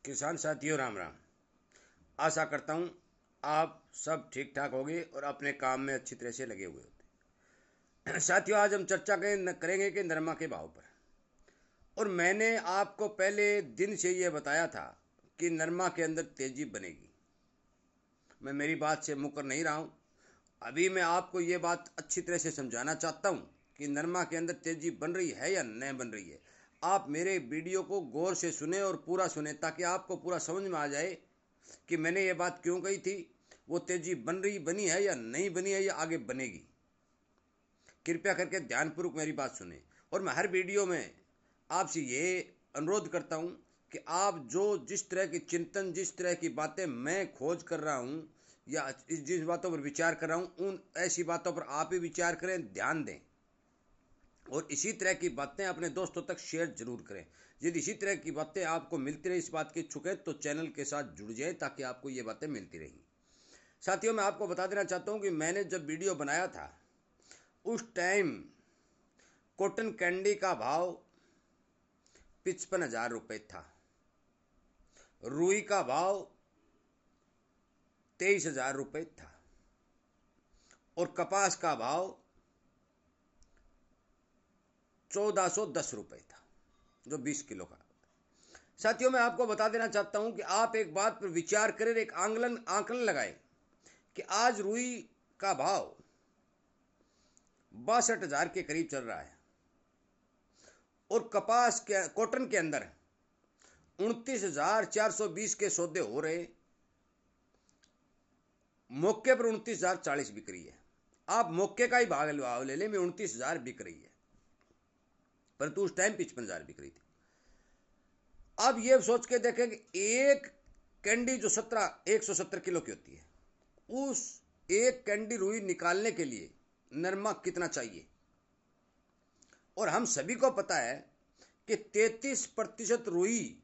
किसान साथियों राम राम। आशा करता हूँ आप सब ठीक ठाक होंगे और अपने काम में अच्छी तरह से लगे हुए होते। साथियों, आज हम चर्चा करेंगे कि नरमा के भाव पर। और मैंने आपको पहले दिन से ये बताया था कि नरमा के अंदर तेजी बनेगी। मैं मेरी बात से मुकर नहीं रहा हूँ। अभी मैं आपको ये बात अच्छी तरह से समझाना चाहता हूँ कि नरमा के अंदर तेजी बन रही है या नहीं बन रही है। आप मेरे वीडियो को गौर से सुने और पूरा सुने ताकि आपको पूरा समझ में आ जाए कि मैंने ये बात क्यों कही थी। वो तेजी बनी है या नहीं बनी है या आगे बनेगी। कृपया करके ध्यानपूर्वक मेरी बात सुने। और मैं हर वीडियो में आपसे ये अनुरोध करता हूँ कि आप जिस तरह की चिंतन, जिस तरह की बातें मैं खोज कर रहा हूँ या जिस बातों पर विचार कर रहा हूँ, उन ऐसी बातों पर आप भी विचार करें, ध्यान दें और इसी तरह की बातें अपने दोस्तों तक शेयर जरूर करें। यदि इसी तरह की बातें आपको मिलती रहे, इस बात के इच्छुक है तो चैनल के साथ जुड़ जाए ताकि आपको ये बातें मिलती रहेंगी। साथियों, मैं आपको बता देना चाहता हूँ कि मैंने जब वीडियो बनाया था उस टाइम कॉटन कैंडी का भाव 55,000 रुपये था। रुई का भाव 23,000 रुपये था और कपास का भाव 1,410 रुपये था, जो 20 किलो का। साथियों, मैं आपको बता देना चाहता हूं कि आप एक बात पर विचार करें, एक आंकलन लगाएं कि आज रुई का भाव 62,000 के करीब चल रहा है और कपास के कॉटन के अंदर 29,420 के सौदे हो रहे। मौके पर 29,040 बिक रही है। आप मौके का ही भाव ले लें, में 29,000 बिक रही है, परंतु उस टाइम 55,000 बिक रही थी। अब ये सोच के देखें कि एक कैंडी जो 170 किलो की होती है, उस एक कैंडी रुई निकालने के लिए नरमा कितना चाहिए। और हम सभी को पता है कि 33% रुई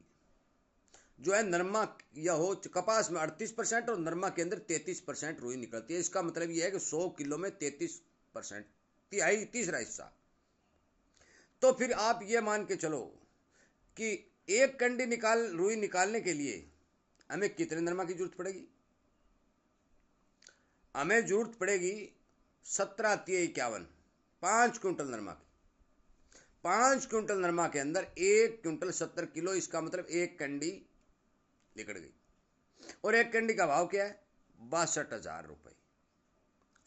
जो है नरमा या हो कपास में 38% और नरमा के अंदर 33% रुई निकलती है। इसका मतलब यह है कि 100 किलो में 33%, तिहाई, तीसरा हिस्सा। तो फिर आप ये मान के चलो कि एक कंडी रुई निकालने के लिए हमें कितने नरमा की जरूरत पड़ेगी। हमें जरूरत पड़ेगी 17,51, 5 क्विंटल नरमा की। 5 क्विंटल नरमा के अंदर 1 क्विंटल 70 किलो, इसका मतलब एक कंडी निकल गई। और एक कंडी का भाव क्या है? 62,000 रुपये।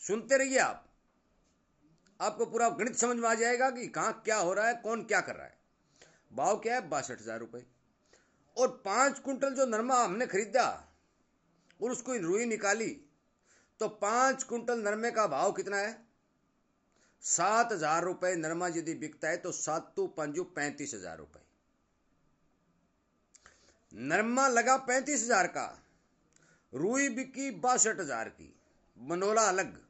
सुनते रहिए आप, आपको पूरा गणित समझ में आ जाएगा कि कहां क्या हो रहा है, कौन क्या कर रहा है। भाव क्या है? 62,000 रुपये। और 5 क्विंटल जो नरमा हमने खरीदा और उसको रुई निकाली, तो 5 क्विंटल नरमे का भाव कितना है? 7,000 रुपये। नरमा यदि बिकता है तो 35,000 रुपये। नरमा लगा 35,000 का, रुई बिकी 62,000 की। बनोला अलग,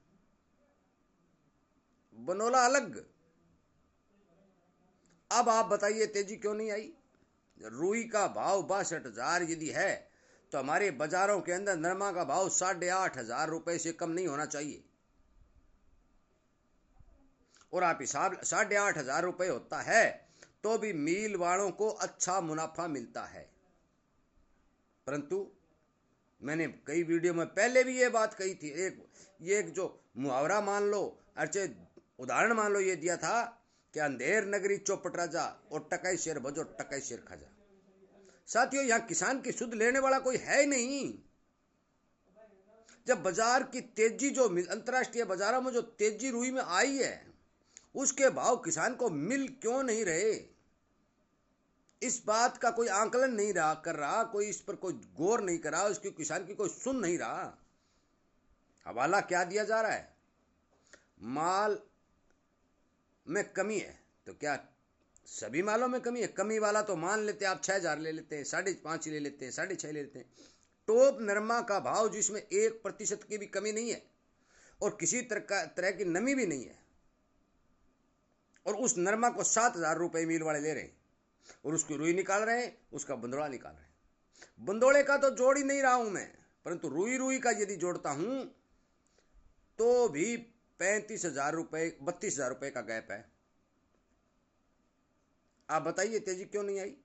बनोला अलग। अब आप बताइए तेजी क्यों नहीं आई? रुई का भाव 62,000 यदि है तो हमारे बाजारों के अंदर नरमा का भाव 8,500 रुपये से कम नहीं होना चाहिए। और आप हिसाब 8,500 रुपये होता है तो भी मिल वालों को अच्छा मुनाफा मिलता है। परंतु मैंने कई वीडियो में पहले भी ये बात कही थी। एक जो मुहावरा मान लो, अच्छे उदाहरण मान लो, ये दिया था कि अंधेर नगरी चौपट राजा और टकाई शेर भजो टकाई शेर खाजा। साथियों, यहां किसान की सुध लेने वाला कोई है ही नहीं। जब बाजार की तेजी, जो अंतर्राष्ट्रीय बाजारों में जो तेजी रुई में आई है, उसके भाव किसान को मिल क्यों नहीं रहे? इस बात का कोई आंकलन नहीं कर रहा, कोई इस पर कोई गौर नहीं कर रहा, उसकी किसान की कोई सुन नहीं रहा। हवाला क्या दिया जा रहा है? माल में कमी है तो क्या सभी मालों में कमी है? कमी वाला तो मान लेते आप 6,000 ले लेते हैं, 5.5 ले लेते हैं, 6.5 ले लेते हैं। टॉप नरमा का भाव जिसमें 1% की भी कमी नहीं है और किसी तरह की नमी भी नहीं है, और उस नरमा को 7,000 रुपये मिल वाले ले रहे हैं और उसकी रुई निकाल रहे हैं, उसका बंदोड़ा निकाल रहे हैं। बंदोड़े का तो जोड़ ही नहीं रहा हूं मैं, परंतु रुई का यदि जोड़ता हूं तो भी 35,000 रुपये, 32,000 रुपये का गैप है। आप बताइए तेजी क्यों नहीं आई?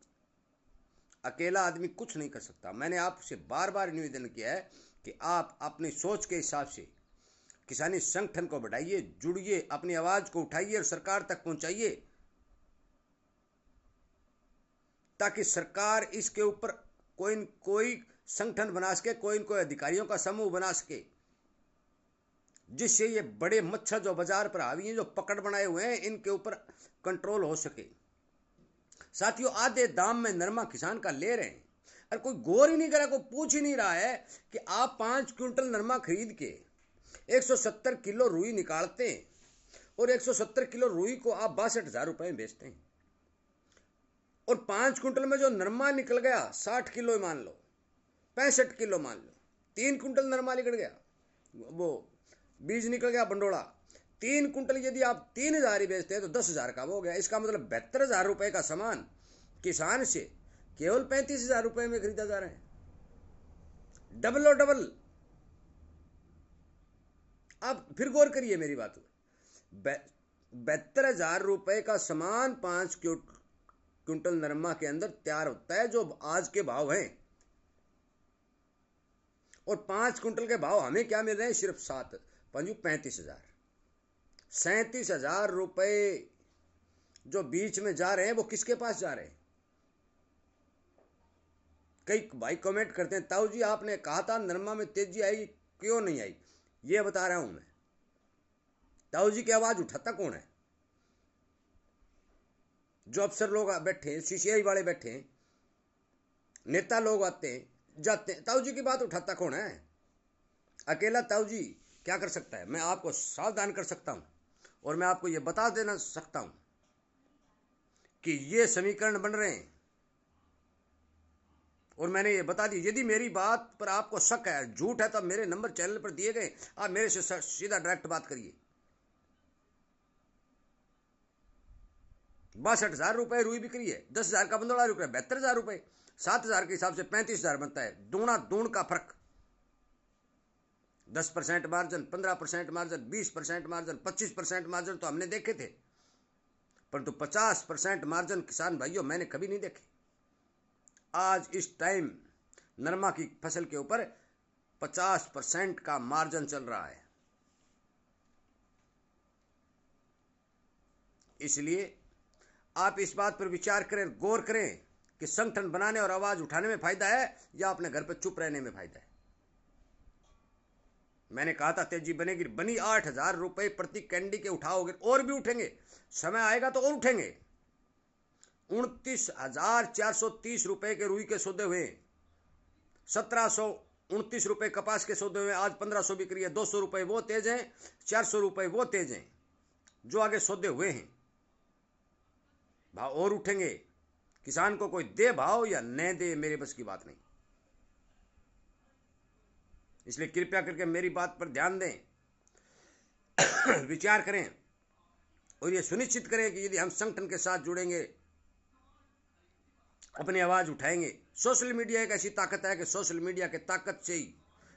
अकेला आदमी कुछ नहीं कर सकता। मैंने आपसे बार बार निवेदन किया है कि आप अपनी सोच के हिसाब से किसानी संगठन को बढ़ाइए, जुड़िए, अपनी आवाज को उठाइए और सरकार तक पहुंचाइए, ताकि सरकार इसके ऊपर कोई न कोई संगठन बना सके, कोई न कोई अधिकारियों का समूह बना सके, जिससे ये बड़े मच्छर जो बाजार पर हावी हैं, जो पकड़ बनाए हुए हैं, इनके ऊपर कंट्रोल हो सके। साथियों, आधे दाम में नरमा किसान का ले रहे हैं और कोई गौर ही नहीं करा, कोई पूछ ही नहीं रहा है कि आप 5 क्विंटल नरमा खरीद के 170 किलो रुई निकालते हैं और 170 किलो रुई को आप 62,000 रुपए में बेचते हैं, और 5 क्विंटल में जो नरमा निकल गया 60 किलो मान लो, 65 किलो मान लो, 3 क्विंटल नरमा निकल गया, वो बीज निकल गया बंडोड़ा, 3 क्विंटल यदि आप 3,000 ही बेचते हैं तो 10,000 का हो गया। इसका मतलब 72,000 रुपए का सामान किसान से केवल 35,000 रुपए में खरीदा जा रहा है। डबल और डबल। अब फिर गौर करिए मेरी बात में, 72,000 रुपए का सामान 5 क्विंटल नरमा के अंदर तैयार होता है, जो आज के भाव हैं, और 5 क्विंटल के भाव हमें क्या मिल रहे हैं? सिर्फ 35,000। 37,000 रुपए जो बीच में जा रहे हैं वो किसके पास जा रहे हैं? कई भाई कमेंट करते हैं, ताऊ जी आपने कहा था नरमा में तेजी आएगी, क्यों नहीं आई? ये बता रहा हूं मैं। ताऊ जी की आवाज उठाता कौन है? जो अफसर लोग बैठे हैं, सीसीआई वाले बैठे हैं, नेता लोग आते हैं जाते हैं, ताऊ जी की बात उठाता कौन है? अकेला ताऊ जी क्या कर सकता है? मैं आपको सावधान कर सकता हूं और मैं आपको यह बता देना सकता हूं कि ये समीकरण बन रहे हैं, और मैंने ये बता दी। यदि मेरी बात पर आपको शक है, झूठ है, तो मेरे नंबर चैनल पर दिए गए, आप मेरे से सीधा डायरेक्ट बात करिए। 62,000 रुपए रुई बिक्री है, 10,000 का बंदोड़ा रुक रहा है, 72,000 रुपए, 7,000 के हिसाब से 35,000 बनता है। दूना दून का फर्क, 10% मार्जिन, 15% मार्जिन, 20% मार्जिन, 25% मार्जिन तो हमने देखे थे, परंतु 50% मार्जिन किसान भाइयों मैंने कभी नहीं देखे। आज इस टाइम नरमा की फसल के ऊपर 50% का मार्जिन चल रहा है। इसलिए आप इस बात पर विचार करें, गौर करें कि संगठन बनाने और आवाज उठाने में फायदा है या अपने घर पर चुप रहने में फायदा है। मैंने कहा था तेजी बनेगी, बनी। 8,000 रुपए प्रति कैंडी के उठाओगे, और भी उठेंगे, समय आएगा तो और उठेंगे। 29,430 रुपए के रुई के सौदे हुए, 1,729 रुपए कपास के सौदे हुए, आज 1,500 बिक्री है। 200 रुपए वो तेज हैं, 400 रुपए वो तेज हैं जो आगे सौदे हुए हैं। भाव और उठेंगे। किसान को कोई दे भाव या न दे, मेरे बस की बात नहीं। इसलिए कृपया करके मेरी बात पर ध्यान दें, विचार करें और ये सुनिश्चित करें कि यदि हम संगठन के साथ जुड़ेंगे, अपनी आवाज उठाएंगे। सोशल मीडिया एक ऐसी ताकत है कि सोशल मीडिया के ताकत से ही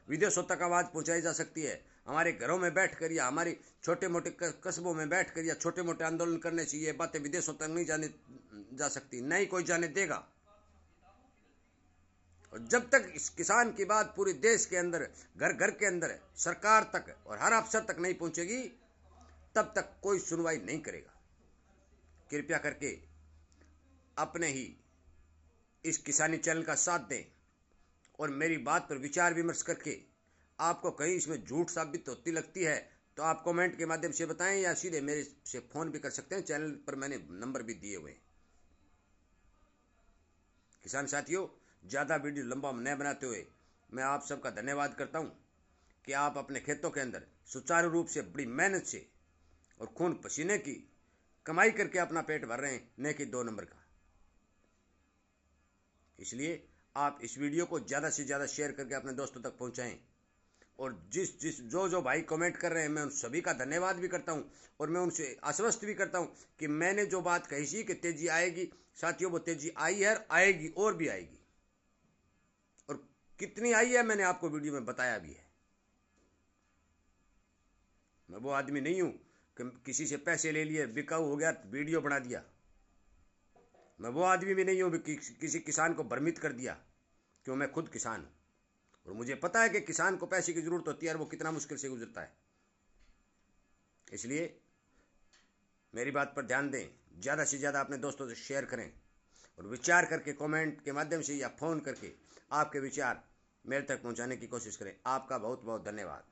विदेशों तक आवाज पहुंचाई जा सकती है। हमारे घरों में बैठकर या हमारी छोटे मोटे कस्बों में बैठकर या छोटे मोटे आंदोलन करने से ये बातें विदेशों तक नहीं जाने जा सकती, नहीं कोई जाने देगा। और जब तक इस किसान की बात पूरे देश के अंदर, घर घर के अंदर, सरकार तक और हर अफसर तक नहीं पहुंचेगी, तब तक कोई सुनवाई नहीं करेगा। कृपया करके अपने ही इस किसानी चैनल का साथ दें और मेरी बात पर विचार विमर्श करके आपको कहीं इसमें झूठ साबित होती लगती है तो आप कमेंट के माध्यम से बताएं या सीधे मेरे से फोन भी कर सकते हैं। चैनल पर मैंने नंबर भी दिए हुए। किसान साथियों, ज़्यादा वीडियो लंबा न बनाते हुए मैं आप सबका धन्यवाद करता हूं कि आप अपने खेतों के अंदर सुचारू रूप से बड़ी मेहनत से और खून पसीने की कमाई करके अपना पेट भर रहे हैं, न कि 2 नंबर का। इसलिए आप इस वीडियो को ज़्यादा से ज़्यादा शेयर करके अपने दोस्तों तक पहुंचाएं। और जो भाई कमेंट कर रहे हैं, मैं उन सभी का धन्यवाद भी करता हूं और मैं उनसे आश्वस्त भी करता हूं कि मैंने जो बात कही थी कि तेजी आएगी, साथियों वो तेजी आई है, आएगी और भी आएगी। और कितनी आई है मैंने आपको वीडियो में बताया भी है। मैं वो आदमी नहीं हूं कि किसी से पैसे ले लिए, बिकाऊ हो गया, वीडियो बना दिया। मैं वो आदमी भी नहीं हूँ कि किसी किसान को भ्रमित कर दिया, क्यों मैं खुद किसान हूँ और मुझे पता है कि किसान को पैसे की ज़रूरत होती है और वो कितना मुश्किल से गुजरता है। इसलिए मेरी बात पर ध्यान दें, ज़्यादा से ज़्यादा अपने दोस्तों से शेयर करें और विचार करके कमेंट के माध्यम से या फ़ोन करके आपके विचार मेरे तक पहुंचाने की कोशिश करें। आपका बहुत बहुत धन्यवाद।